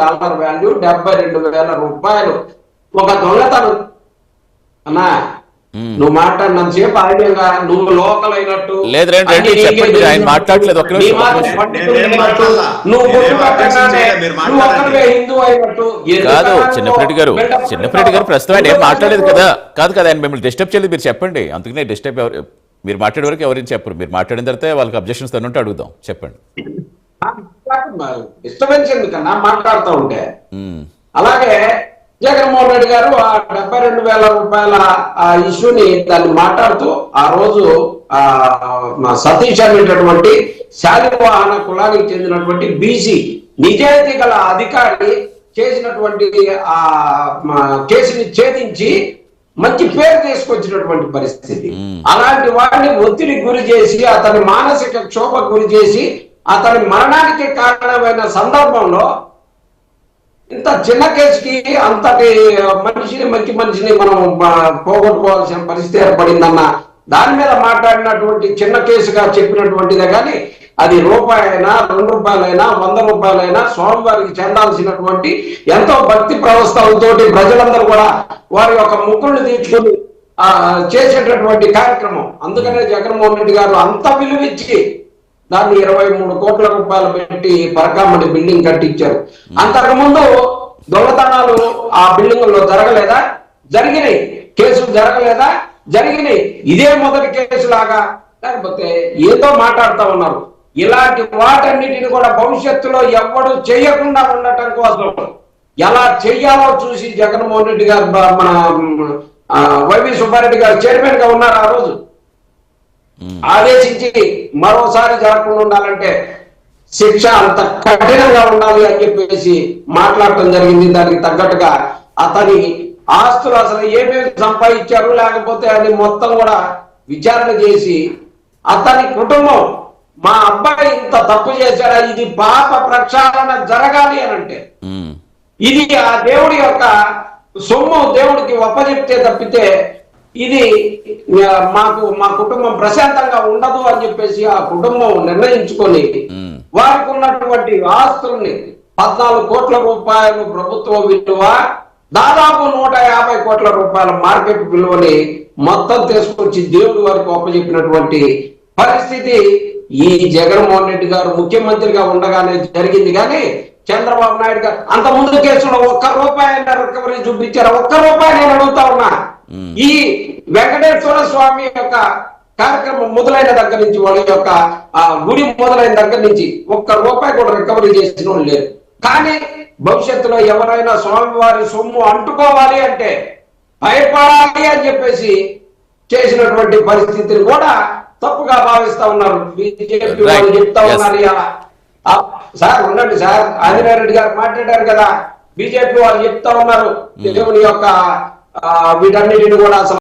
Dollar value 72,000 రూపాయలు ఒక దొంగతనం అన్నా. నువ్వు మాట్లాడినంత సేపు ఆగినంగా నువ్వు లోకల్ అయినట్టు లేదు రండి చెప్పండి, ఆయన మాట్లాడలేదు. ఒక్క నిమిషం నువ్వు హిందూ అయినట్టు కాదు. చిన్నప్పరెడ్డి గారు ప్రస్తుతం ఆయన ఏం మాట్లాడలేదు కదా. కాదు ఆయన మిమ్మల్ని డిస్టర్బ్ చేయలేదు, మీరు చెప్పండి. అందుకనే డిస్టర్బ్ మీరు మాట్లాడే వరకు ఎవరైనా చెప్పరు. మీరు మాట్లాడిన తర్వాత వాళ్ళకి అబ్జెక్షన్స్ తనుంటే అడుగుదాం. చెప్పండి. డిస్టర్బెన్స్ ఎందుకన్నా మాట్లాడుతూ ఉంటే. అలాగే జగన్మోహన్ రెడ్డి గారు ఆ 72,000 రూపాయల ఆ ఇష్యూని దాన్ని మాట్లాడుతూ ఆ రోజు సతీష్ అనేటటువంటి శాలివాహన కులానికి చెందినటువంటి బీసీ నిజాయితీ గల అధికారి చేసినటువంటి ఆ కేసుని ఛేదించి మంచి పేరు తీసుకొచ్చినటువంటి పరిస్థితి. అలాంటి వాడిని ఒత్తిడికి గురి చేసి అతని మానసిక క్షోభకు గురి చేసి అతని మరణానికి కారణమైన సందర్భంలో ఇంత చిన్న కేసుకి అంతటి మంచి మనిషిని మనం పోగొట్టుకోవాల్సిన పరిస్థితి ఏర్పడిందన్న దాని మీద మాట్లాడినటువంటి చిన్న కేసుగా చెప్పినటువంటిదే కానీ అది రూపాయి అయినా 2 రూపాయలైనా 100 రూపాయలైనా స్వామివారికి చెందాల్సినటువంటి ఎంతో భక్తి ప్రవస్థలతోటి ప్రజలందరూ కూడా వారి యొక్క ముక్కులను తీర్చుకుని చేసేటటువంటి కార్యక్రమం. అందుకనే జగన్మోహన్ రెడ్డి గారు అంత విలువిచ్చి దాన్ని 23 కోట్ల రూపాయలు పెట్టి పరకామణి బిల్డింగ్ కట్టించారు. అంతకుముందు దొంగతనాలు ఆ బిల్డింగ్ లో జరగలేదా? జరిగినాయి. కేసులు జరగలేదా? జరిగినాయి. ఇదే మొదటి కేసు లాగా లేకపోతే ఏదో మాట్లాడుతూ ఉన్నారు. ఇలాంటి వాటన్నిటిని కూడా భవిష్యత్తులో ఎవ్వడు చేయకుండా ఉండటం కోసం ఎలా చెయ్యాలో చూసి జగన్మోహన్ రెడ్డి గారు మన వైవి సుబ్బారెడ్డి గారు చైర్మన్ గా ఉన్నారు. ఆ రోజు ఆదేశించి మరోసారి జరగకుండా ఉండాలంటే శిక్ష అంత కఠినంగా ఉండాలి అని చెప్పేసి మాట్లాడటం జరిగింది. దానికి తగ్గట్టుగా అతని ఆస్తులు అసలు ఏమేమి సంపాదించారు లేకపోతే అది మొత్తం కూడా విచారణ చేసి అతని కుటుంబం మా అబ్బాయి ఇంత తప్పు చేశాడా, ఇది పాప ప్రక్షాళన జరగాలి అని అంటే ఇది ఆ దేవుడి యొక్క సొమ్ము దేవుడికి ఒప్పజెప్తే తప్పితే ఇది మా కుటుంబం ప్రశాంతంగా ఉండదు అని చెప్పేసి ఆ కుటుంబం నిర్ణయించుకొని వారికి ఉన్నటువంటి ఆస్తుల్ని 14 కోట్ల రూపాయలు ప్రభుత్వ విలువ, దాదాపు 150 కోట్ల రూపాయల మార్కెట్ విలువని మొత్తం తీసుకొచ్చి దేవుడి వారికి ఒప్పజెప్పినటువంటి పరిస్థితి ఈ జగన్మోహన్ రెడ్డి గారు ముఖ్యమంత్రిగా ఉండగానే జరిగింది. కానీ చంద్రబాబు నాయుడు గారు అంత ముందు కేసులో 1 రూపాయి రికవరీ చూపించారు. 1 రూపాయి నేను అడుగుతా ఉన్నా. ఈ వెంకటేశ్వర స్వామి యొక్క కార్యక్రమం మొదలైన దగ్గర నుంచి వాళ్ళ యొక్క గుడి మొదలైన దగ్గర నుంచి 1 రూపాయి కూడా రికవరీ చేసిన వాళ్ళు లేరు. కానీ భవిష్యత్తులో ఎవరైనా స్వామివారి సొమ్ము అంటుకోవాలి అంటే భయపడాలి అని చెప్పేసి చేసినటువంటి పరిస్థితిని కూడా తప్పుగా భావిస్తా ఉన్నారు. బీజేపీ వాళ్ళు చెప్తా ఉన్నారు. ఇలా సార్ ఉండండి సార్, ఆదినారెడ్డి గారు మాట్లాడారు కదా, బీజేపీ వాళ్ళు చెప్తా ఉన్నారు దేవుని యొక్క వీటన్నిటిని కూడా